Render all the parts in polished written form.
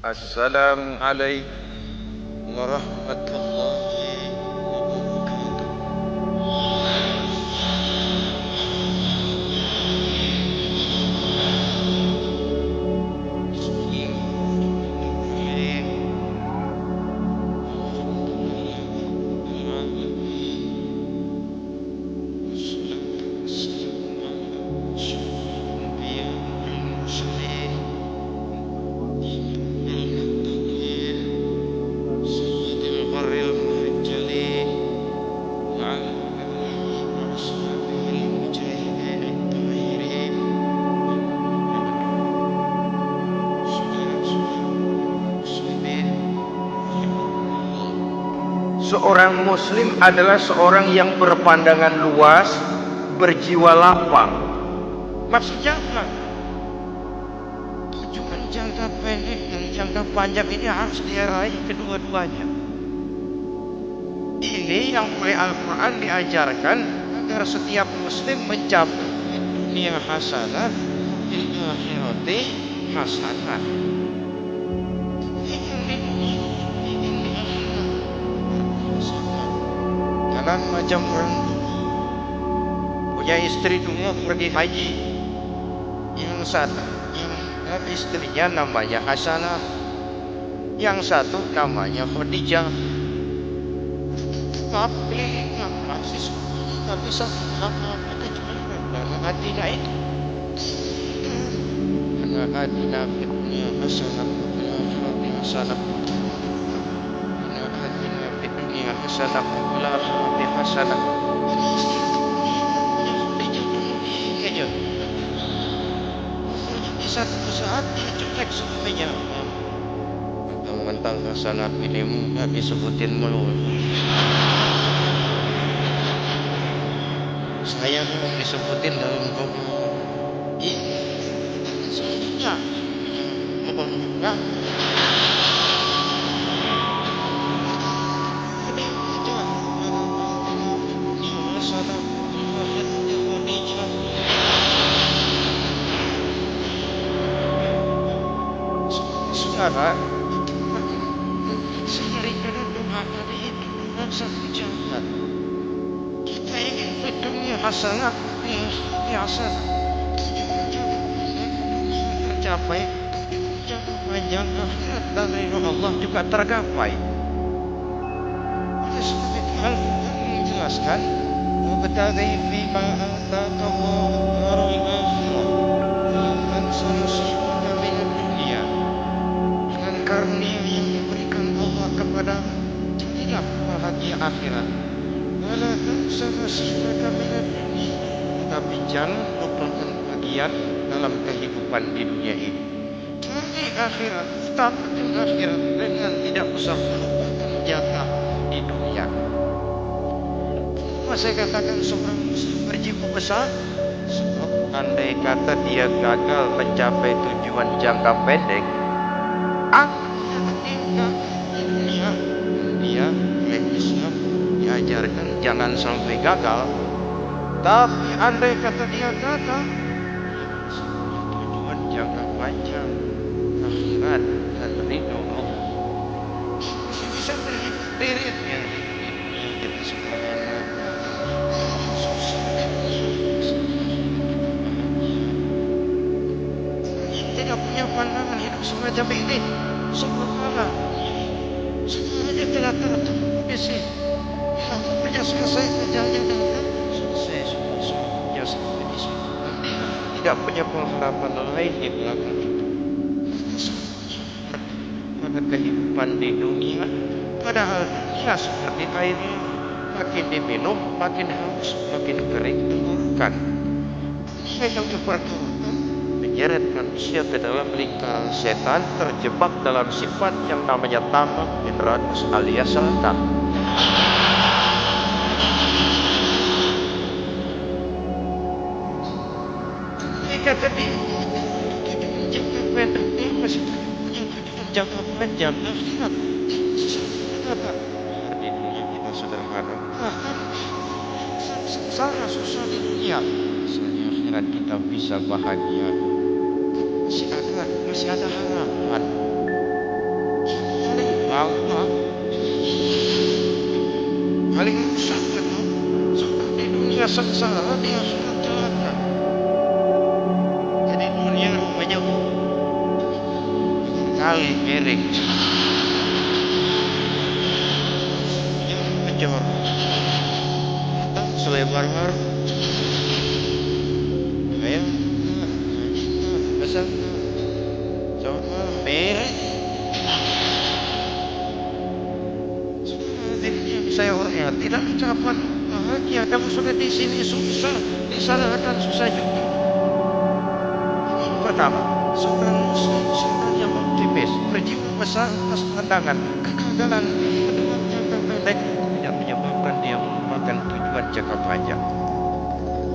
Assalamualaikum warahmatullahi wabarakatuh. Seorang muslim adalah seorang yang berpandangan luas, berjiwa lapang. Maksudnya apa? Tujuan jangka pendek dan jangka panjang ini harus diraih kedua-duanya. Ini yang oleh Al-Quran diajarkan agar setiap muslim mencapai dunia hasanah, fil akhirati hasanah. Jangan macam orang punya istri dulu pergi haji, yang satu istrinya namanya Hasanah, yang satu namanya Khadijah. Tapi nggak bisa kita cuma hatinya itu karena hatinya fitnya Hasanah Hasanah hatinya Hasanah hati Hasanah aja. Di satu saat dia jelek semuanya. Mentang Hasanah ini nggak disebutin mulu. Saya mau disebutin dalam ini sebenarnya enggak. Sekarang seringkali doa tadi itu dengan satu jalan. Kita ingin dunia hasanah, biasa tercapai, jangka panjang akhirat dan ridho Allah juga tergapai. Oleh sebab itu yang menjelaskan wabtaghi fima ataka Allahu daral akhirah dan nasibaka minad dunya. Dengan karunia yang diberikan Allah kepada jadilah bahagia akhirat. Wala tansa nasibaka minad dunya. Tapi jangan lupakan bagian dalam kehidupan di dunia ini. Di akhirat, takut di akhirat dengan tidak usah melupakan jannah di dunia. Saya katakan seorang muslim berjiwa besar, sebab andai kata dia gagal mencapai tujuan jangka pendek, akhirnya dia oleh Islam diajarkan jangan sampai gagal. Tapi andai kata dia gagal, tujuan jangka panjang akhirat dan ridho Allah bisa beririt ya. Kita semuanya tidak punya pandangan hidup semacam ini. Subhanallah, semuanya tidak tertulis. Aku punya selesai kerjanya dan selesai semuanya seperti ini. Tidak punya pengharapan lain di belakang itu. Pada kehidupan di dunia, padahal dunia seperti air, makin diminum makin haus, makin kering tenggorokan. Yang diperlukan menyeret manusia ke dalam lingkaran setan, terjebak dalam sifat yang namanya tamak bin rakus alias setan. Kata dia jangka pendek ini masih punya tujuan jangka panjang akhirat. Kenapa? Di dunia kita sederhana, sengsara susah di dunia. Misalnya akhirat kita bisa bahagia. Masih ada harapan. Allah paling sangat di dunia sengsara dia sudah celaka. Jadi dunia namanya kali milik yang kecor selebar kayak besar coba milik saya orangnya tidak ucapan bahagia. Kamu sudah di sini susah, di sana akan susah juga. Pertama, seorang muslim seorang yang optimis, berjiwa besar atas pandangan kegagalan kedua jangka pendek tidak menyebabkan dia melupakan tujuan jangka panjang.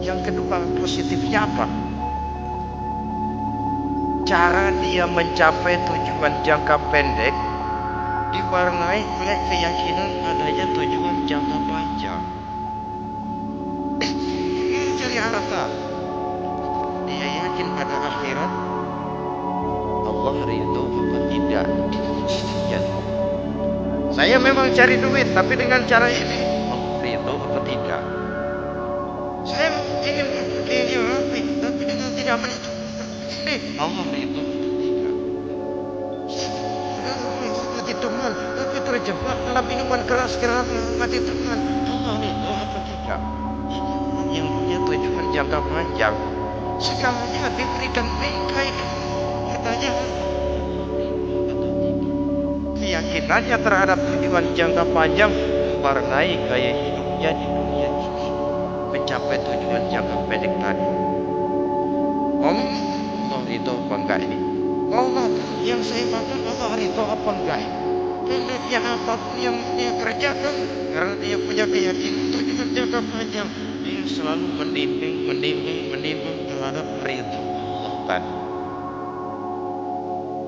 Yang kedua, positifnya apa? Cara dia mencapai tujuan jangka pendek diwarnai oleh keyakinan adanya tujuan jangka panjang. Cari harta, dia yakin pada akhirat Allah ridho apa tidak. Ya. Saya memang cari duit, tapi dengan cara ini Allah ridho apa tidak. Saya ingin rapi, tapi dengan tidak menentukan ini Allah ridho apa tidak. Mati teman, tapi terjebak dalam minuman keras kerana mati teman. Allah ridho apa tidak. Yang punya tujuan jangka panjang, segalanya diberikan bingkai. Katanya keyakinannya terhadap tujuan jangka panjang mewarnai gaya hidupnya di dunia ini mencapai tujuan jangka pendek tadi. Allah ridho apa enggak ini? Allah yang saya makan Allah ridho apa enggak ini? Pendeknya apapun yang dia kerjakan karena dia punya keyakinan tujuan jangka panjang, dia selalu menimbang terhadap ridho Allah tadi.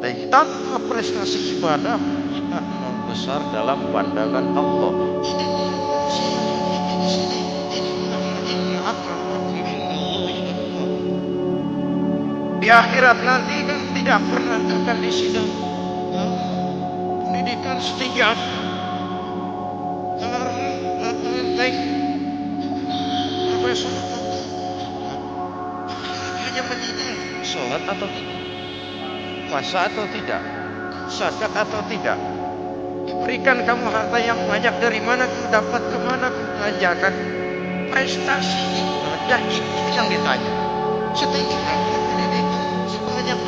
Dan tanpa prestasi ibadah kita akan besar dalam pandangan Allah. Di akhirat nanti kan tidak pernah akan disidang pendidikan setinggi baik profesor hanya menilai sholat atau tidak, puasa atau tidak, zakat atau tidak. Diberikan kamu harta yang banyak, dari mana kamu dapat, kemana kamu belanjakan. Prestasi ibadah itu yang ditanya. Setinggi apa pendidikan, sebanyak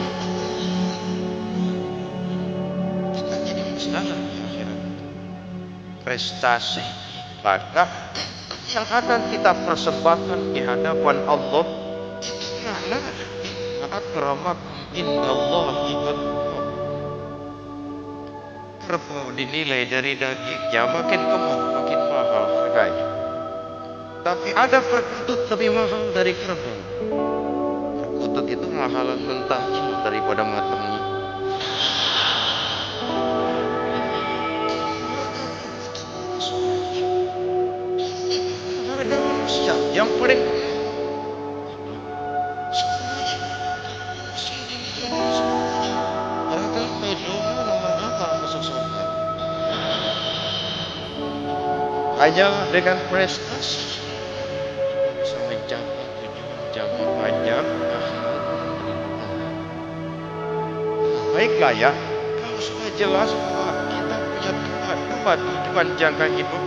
kita jadi masalah di akhirat. Prestasi ibadah yang akan kita persembahkan di hadapan Allah karena akramakum indallahi atqakum. Kerbau dinilai dari dagingnya, makin gemuk makin mahal harganya. Tapi ada perkutut lebih mahal dari kerbau. Perkutut itu mahalan mentahnya daripada matangnya. Ada manusia yang paling hanya dengan prestasi bisa mencapai tujuan jangka panjang akhirat. Baiklah ya, kalau sudah jelas bahwa kita punya dua tujuan jangka hidup,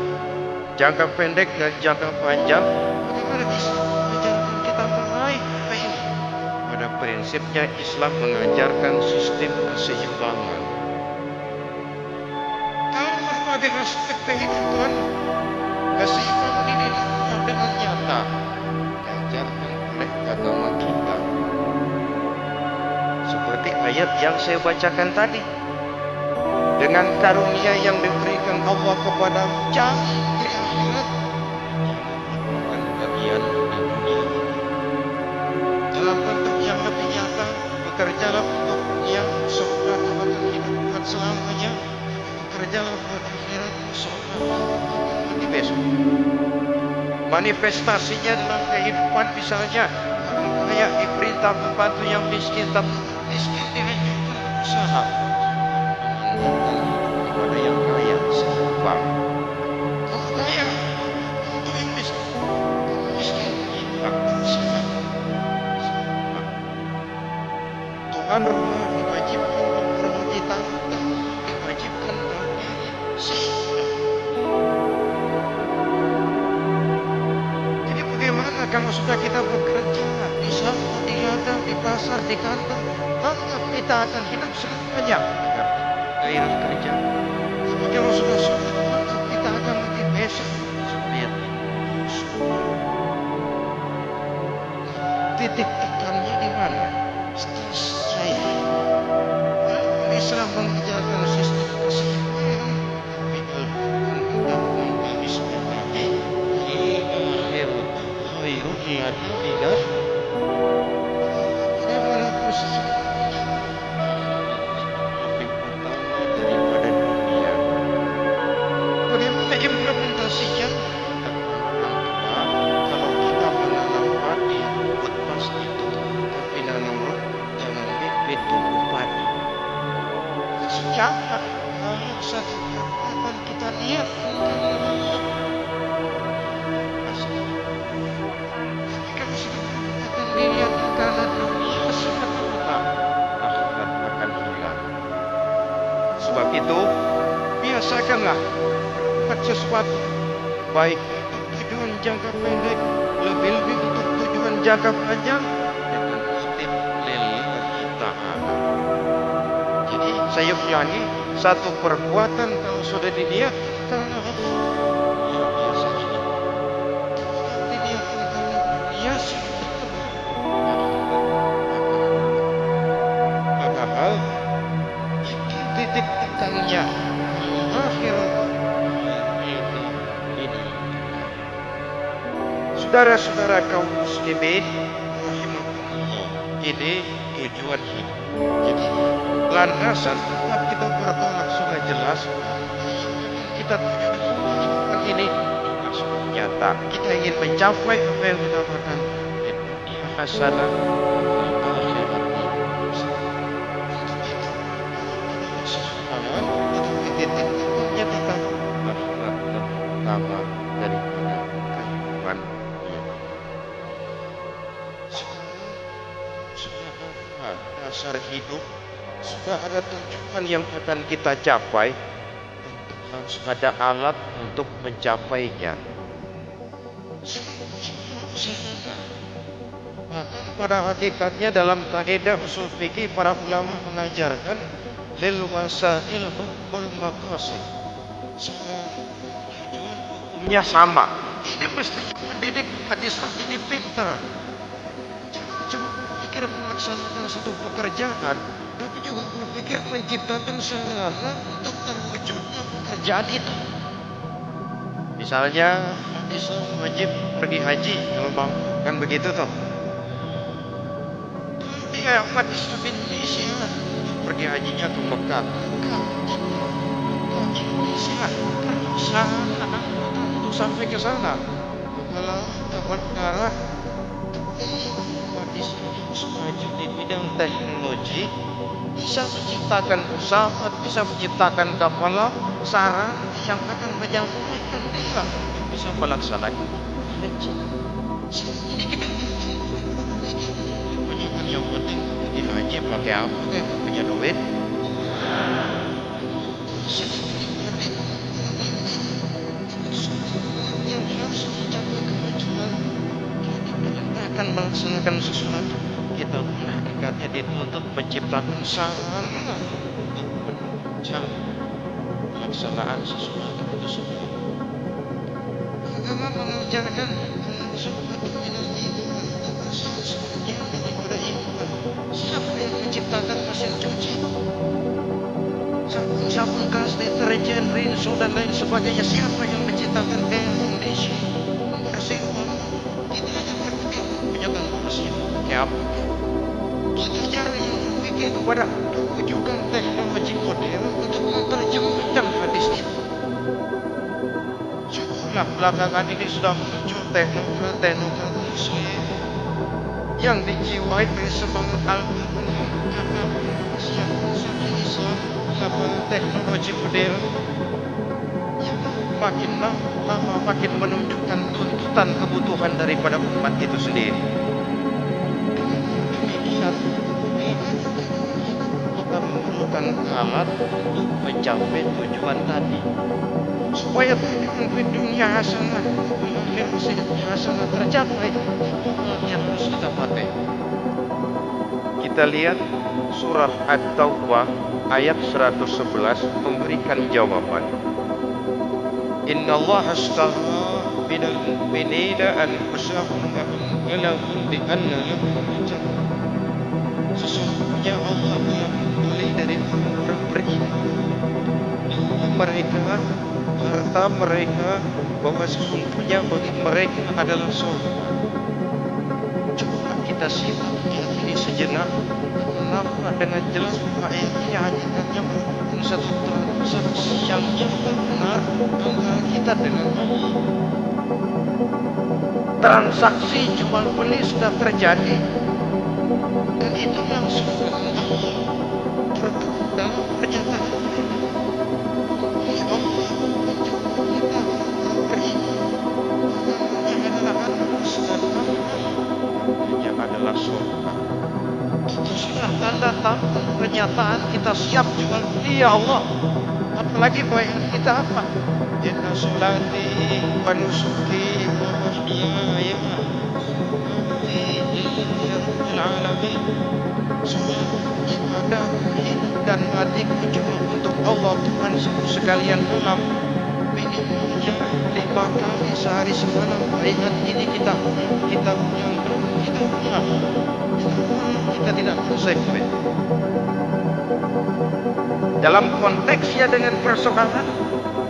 jangka pendek dan jangka panjang, bagaimana bisa mengajarkan kita meraih ini? Pada prinsipnya Islam mengajarkan sistem keseimbangan. Dalam berbagai aspek kehidupan, keseimbangan ini dengan nyata diajarkan oleh agama kita. Seperti ayat yang saya bacakan tadi, dengan karunia yang diberikan Allah kepada jangan di akhirat bukan bagian di dunia. Dalam bentuk yang lebih nyata, bekerjalah untuk yang semoga Tuhan hidupkan selamanya, bekerjalah buat akhirat semoga mati besok. Manifestasinya dalam kehidupan misalnya orang kaya diperintah membantu yang miskin, tapi miskin dianjurkan berusaha kepada yang uang. Kamu kaya, aku yang miskin. Tuhan diwajibkan menghormati tante, diwajibkan jadi bagaimana kalau sudah kita bekerja di sana, di ladang, di pasar, di kantor, maka kita akan hidup sangat banyak gairah kerja. Tapi kalau sudah sulit, maka kita akan lebih besok sulit. Titik tekannya di mana? Stres saya bisa mengerjakan sistem kesehatan, tapi Al-Quran tidak menghabiskan lagi. Tidak. Bagaimana posisi lebih utama daripada dunia? Bagaimana implementasinya? Kalau kita menanam padi, rumput pasti tumbuh. Tapi nanam rumput jangan bibit tumbuh padi. Sejak satu akan kita lihat akan dilihat karena dunia sudah berubah, akhirat akan hilang. Sebab itu biasakanlah buat sesuatu baik untuk tujuan jangka pendek, lebih-lebih untuk tujuan jangka panjang dengan motif lillahi ta'ala. Jadi saya ulangi, satu perbuatan kalau sudah dilihat karena biasa saja. Dilihat karena biasa. Padahal titik tekannya akhirat ini. Saudara-saudara kaum muslimin, ini tujuan hidup. Jadi landasan tempat kita bertolak sudah jelas. Kita tujuan ini sudah nyata. Kita ingin mencapai apa yang dinamakan dunia hasanah, akhirat titik-titiknya kita akhirat utama daripada kehidupan dunia. Sudah dasar hidup, sudah ada tujuan yang akan kita capai, harus ada alat untuk mencapainya. Pada hakikatnya dalam kaidah usul fikih para ulama mengajarkan lil wasail hukumul maqasid. Tujuan hukumnya sama. Ini mesti mendidik hadis ini pintar. Coba pikir melaksanakan satu pekerjaan, tapi juga berpikir menciptakan sarana untuk terwujudnya pekerjaan itu. Misalnya Islam wajib pergi haji, kan begitu toh? Dia umat Islam Indonesia pergi hajinya ke Mekah. Indonesia sana untuk sampai ke sana. Kalau kawan negara umat Islam maju di bidang teknologi, bisa menciptakan pesawat, bisa menciptakan kapal sarana yang akan menyampaikan dia bisa melaksanakan haji. Yang penting di haji pakai apa? Punya duit. Yang harus dicapai kemajuan, kita akan melaksanakan sesuatu. Kita hakikatnya dituntut menciptakan sarana untuk menunjang pelaksanaan sesuatu itu semua. Agama mengajarkan sesuatu yang daripada iman. Siapa yang menciptakan mesin cuci? Sabun gas, deterjen, rinso dan lain sebagainya. Siapa yang menciptakan air condition? Bersih uang. Kita hanya berpikir menyatakan mesin. Ya, kita cari yang berpikir kepada wujudan teknologi modern untuk menerjemahkan hadis itu. Belakangan ini sudah muncul teknologi yang dijiwai dari semangat Al-Quran, Islam, teknologi modern yang makin lama makin menunjukkan tuntutan kebutuhan daripada umat itu sendiri. Demikian kita memerlukan alat untuk mencapai tujuan tadi, supaya tujuan dunia hasanah hasanah tercapai, yang harus kita pakai. Kita lihat surah At-Taubah ayat 111 memberikan jawaban. Inna Allah astara minal mu'minina anfusahum wa lahum bi anna lahum. Sesungguhnya Allah membeli dari orang beriman mereka harta mereka, bahwa sesungguhnya bagi mereka adalah surga. Coba kita simak ini sejenak. Kenapa dengan jelas ayat ini hanya merupakan satu transaksi yang benar antara kita dengan Allah. Transaksi jual beli sudah terjadi, dan itu langsung dalam pernyataan yang adalah surga. Itu sudah tanda-tanda pernyataan kita siap jual beli ya Allah. Apalagi bayar kita apa? Inna sholati wa nusuki wa mahyaya lillahil alamin. Semua ibadah dan matiku cuma untuk Allah Tuhan sekalian alam. Minimumnya 5 kali sehari semalam. Ingat ini kita tidak konsekuen dalam konteksnya dengan persoalan.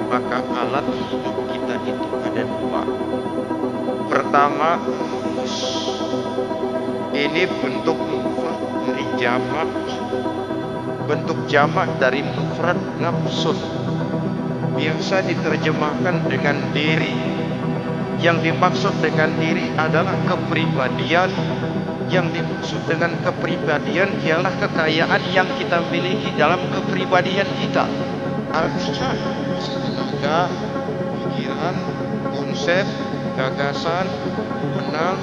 Maka alat hidup kita itu ada 2. Pertama, ini bentuk dari jamak, bentuk jamak dari mufrad nafsun, biasa diterjemahkan dengan diri. Yang dimaksud dengan diri adalah kepribadian. Yang dimaksud dengan kepribadian ialah kekayaan yang kita miliki dalam kepribadian kita. Artinya tenaga, pikiran, konsep, gagasan, menang,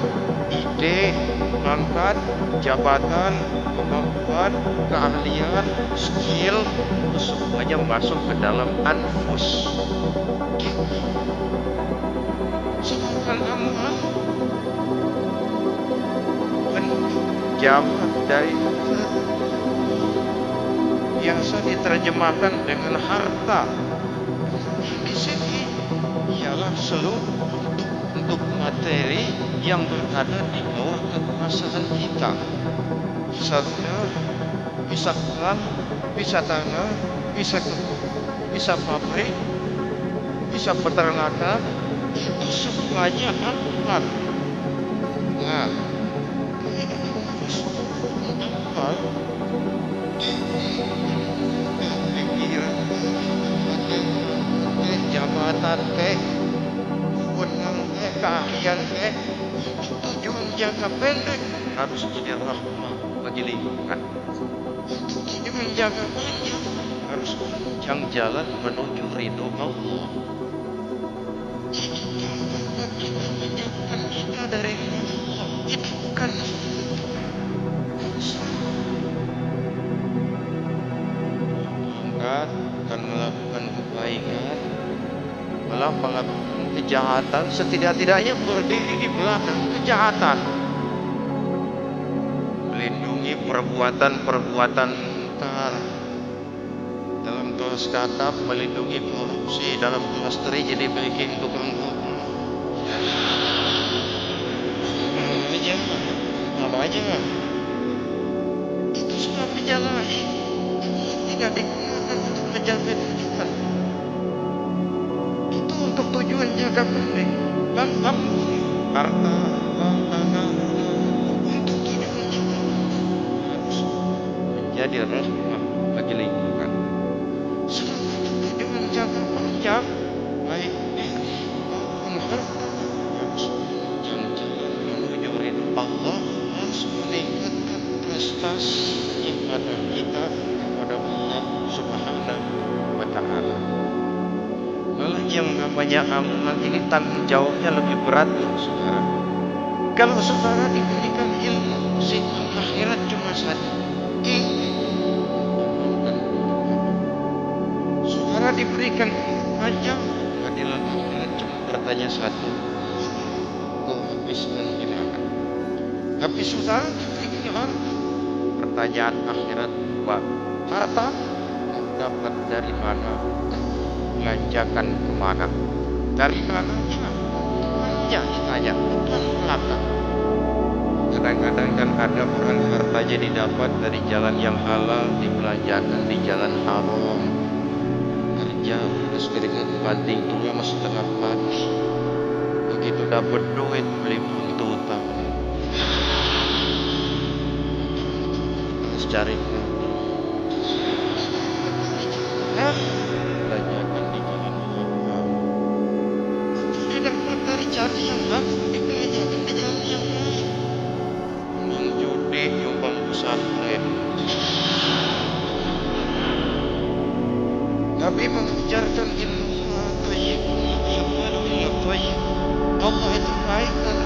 ide, pangkat, jabatan, kemampuan, keahlian, skill, itu semuanya masuk ke dalam anfus. Sedangkan amal jamak dari biasa diterjemahkan dengan harta. Di sini ialah seluruh bentuk materi yang berada di bawah kekuasaan kita. Bisa bank, bisa tanah, bisa pabrik, bisa peternakan, itu semuanya amal. Nah, jabatan wewenang keahlian tujuan jangka pendek harus jadi rahmah bagi lingkungan. Tujuan jangka panjang harus menunjang jalan menuju ridho Allah. Kita dari Allah itu bukan dan melakukan kebaikan, malah melakukan kejahatan, setidak-tidaknya berdiri di belakang kejahatan. Melindungi perbuatan-perbuatan mungkar. Dalam kelas kakap, melindungi korupsi. Dalam kelas teri, jadi bikin tukang apa aja itu sudah berjalan, tidak digunakan untuk mencapai tujuan. Itu untuk tujuan jangka pendek. Bang, harta, untuk tujuan jangka harus menjadi rahmah bagi lingkungan. Sedangkan tujuan jangka panjang, baik maupun harta, harus menuju ridho Allah, harus meningkatkan prestasi ibadah kita kepada Allah Subhanahu wa ta'ala. Malah yang namanya amal ini tanggung jawabnya lebih berat loh, saudara. Kalau saudara diberikan ilmu, akhirat cuma satu. Saudara diberikan aja, keadilan akhirat cuma bertanya satu. Kau habiskan di mana? Tapi saudara diberikan pertanyaan akhirat dua. Harta dapat dari mana? Belanjakan kemana? Dari mananya? Ya, ditanya, bukan belakang. Kadang-kadang kan ada orang hartanya didapat dari jalan yang halal, dibelanjakan di jalan haram. Kerja terus keringat banting dua setengah mati. Begitu dapat duit beli buntutan. Terus cari belanjakan di jalan haram. Tidak dari cari yang bagus, dibelanjakan di jalan yang baik. Judi, nyumbang pesantren. Nabi mengajarkan ilmu Allah itu baik dan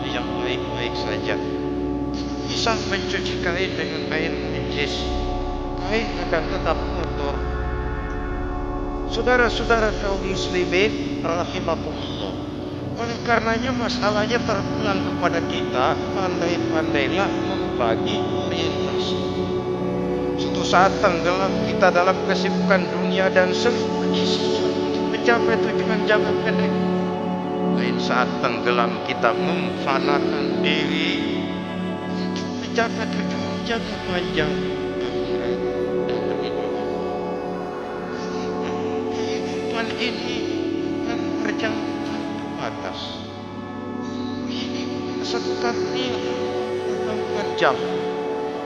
yang baik-baik saja. Bisa mencuci kain dengan air najis, kain akan tetap kotor. Saudara-saudara kaum muslimin rahimakumullah, oleh karenanya masalahnya terpulang kepada kita, pandai-pandailah membagi orientasi. Suatu saat tenggelam kita dalam kesibukan dunia dan seluruh mencapai tujuan jangka pendek. Lain saat tenggelam kita memfanakan diri mencapai tujuan jangka panjang. Kehidupan ini kan berjangka batas. Satu kali jam.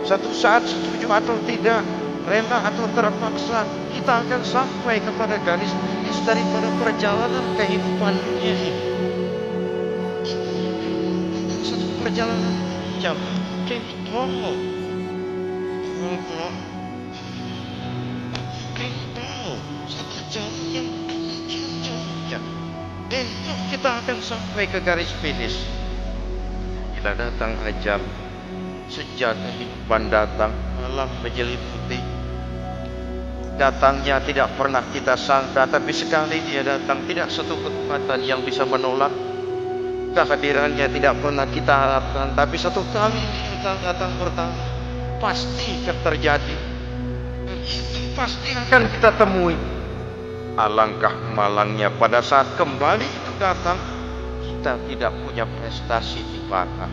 Satu saat setuju atau tidak, rela atau terpaksa, kita akan sampai kepada garis finish daripada perjalanan kehidupan dunia ini. Satu perjalanan jam. Kita satu jam yang jam. Dan kita akan sampai ke garis finish. Bila datang ajal, sejak kehidupan datang, malam menyelimuti. Datangnya tidak pernah kita sangka, tapi sekali dia datang, tidak satu kekuatan yang bisa menolak. Kehadirannya tidak pernah kita harapkan, tapi satu kali dia datang pertama, pasti akan terjadi. Pasti akan kita temui. Alangkah malangnya pada saat kembali itu datang, kita tidak punya prestasi di mana.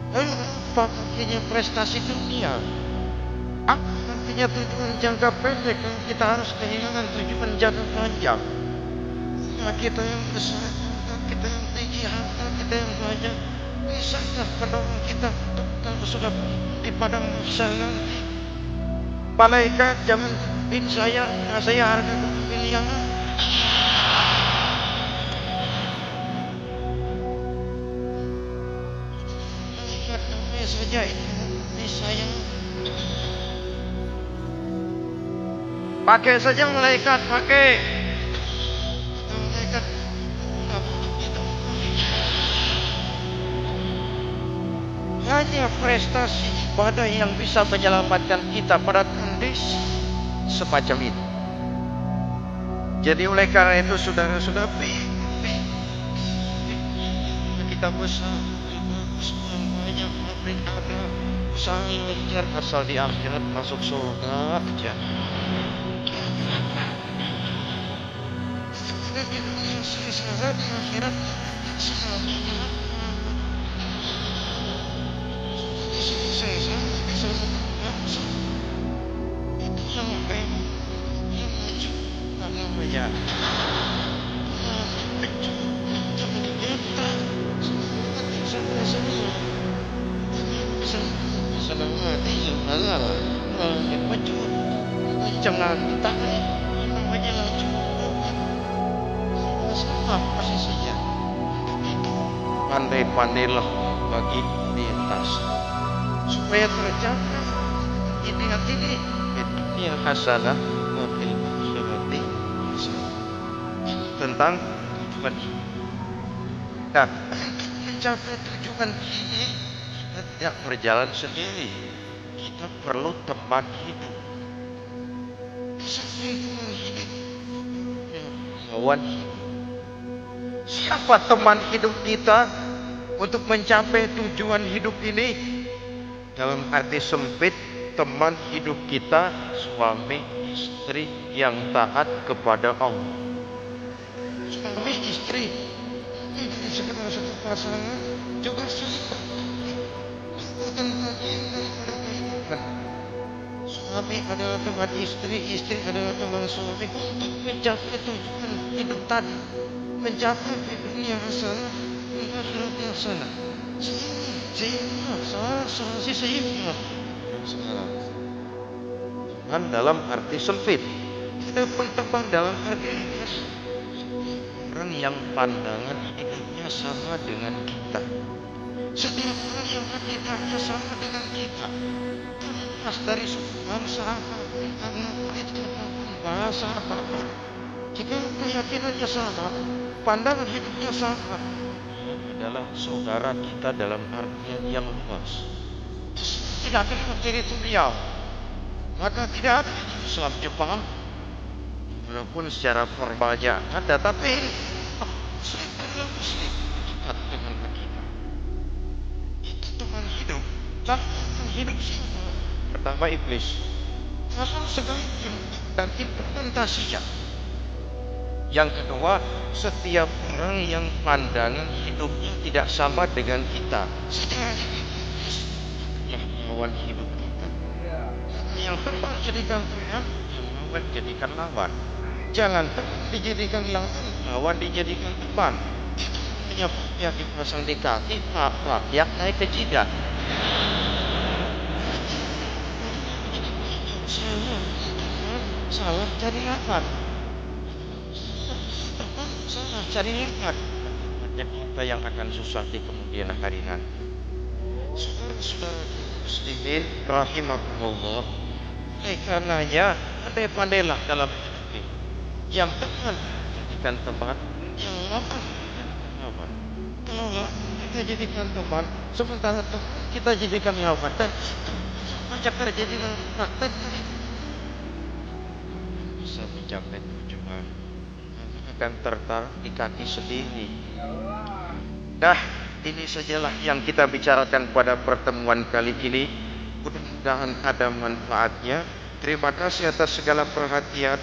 Apa artinya prestasi dunia? Apa artinya tujuan jangka pendek? Kita harus kehilangan tujuan jangka panjang. Nah, kita yang besar, kita yang tinggi, harta kita yang banyak, bisakah penolong kita kalau sudah di padang mahsyar nanti? Malaikat jangan bin saya harga kepilihan. Saja ini saya pakai saja malaikat, pakai malaikat hanya prestasi ibadah yang bisa menyelamatkan kita pada kondisi semacam itu. Jadi oleh karena itu saudara-saudara, kita besar banyak ada usaha mengejar asal di akhirat masuk surga aja. Sekarang di akhirat itu yang namanya jangan kita namanya langsung sama persis saja. Pandai-pandailah bagi lintas supaya tercapai ini hasanah wa fil akhirati hasanah. tentang tujuan hidup. Nah, mencapai tujuan ini kita tidak berjalan sendiri. Kita perlu teman hidup. Tujuan hidup, kawan hidup. Siapa teman hidup kita untuk mencapai tujuan hidup ini? Dalam arti sempit, teman hidup kita suami istri yang taat kepada Allah. Suami istri ini segala satu pasangan juga saling suami adalah teman istri, istri adalah teman suami untuk mencapai tujuan hidup tadi, mencapai dunia hasanah, akhirat hasanah. Teman dalam arti sempit, kita pun teman dalam arti luas. Orang yang pandangan hidupnya sama dengan kita. Setiap orang yang hidupnya sama dengan kita, terlepas dari suku bangsa bahasa apapun, jika keyakinannya sama, pandangan hidupnya sama, adalah saudara kita dalam artian yang luas. Tidak akan menjadi beliau, maka tidak ada Islam Jepang, walaupun secara formalnya ada, tapi Muslim adalah Muslim dekat dengan kita. Itu teman hidup. Dan hidup siapa? Pertama iblis. Lalu segala dan implementasinya. Yang kedua, setiap orang yang pandangan hidupnya tidak sama dengan kita. Yang lawan hidup kita. Yang teman jadikan Tuhan, yang lawan jadikan lawan. Jangan dijadikan lawan dijadikan teman. Hanya yang dipasang di kaki, yang naik ke jidat. Salah cari lawan. Salah cari lawan. Banyak kita yang akan susah di kemudian hari nanti. Muslimin rahimakumullah. Karenanya pandai-pandailah dalam hidup ini. Yang teman jadikan teman, yang lawan lawan. Kalau kita jadikan teman, sementara kita jadikan lawan, dan banyak terjadi praktek bisa mencapai tujuan akan tertarik di kaki sendiri. Nah, ini sajalah yang kita bicarakan pada pertemuan kali ini. Mudah-mudahan ada manfaatnya. Terima kasih atas segala perhatian.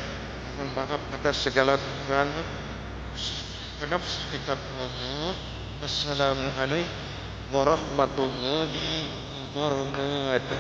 Mohon maaf atas segala kekurangan. Wassalamualaikum warahmatullahi wabarakatuh.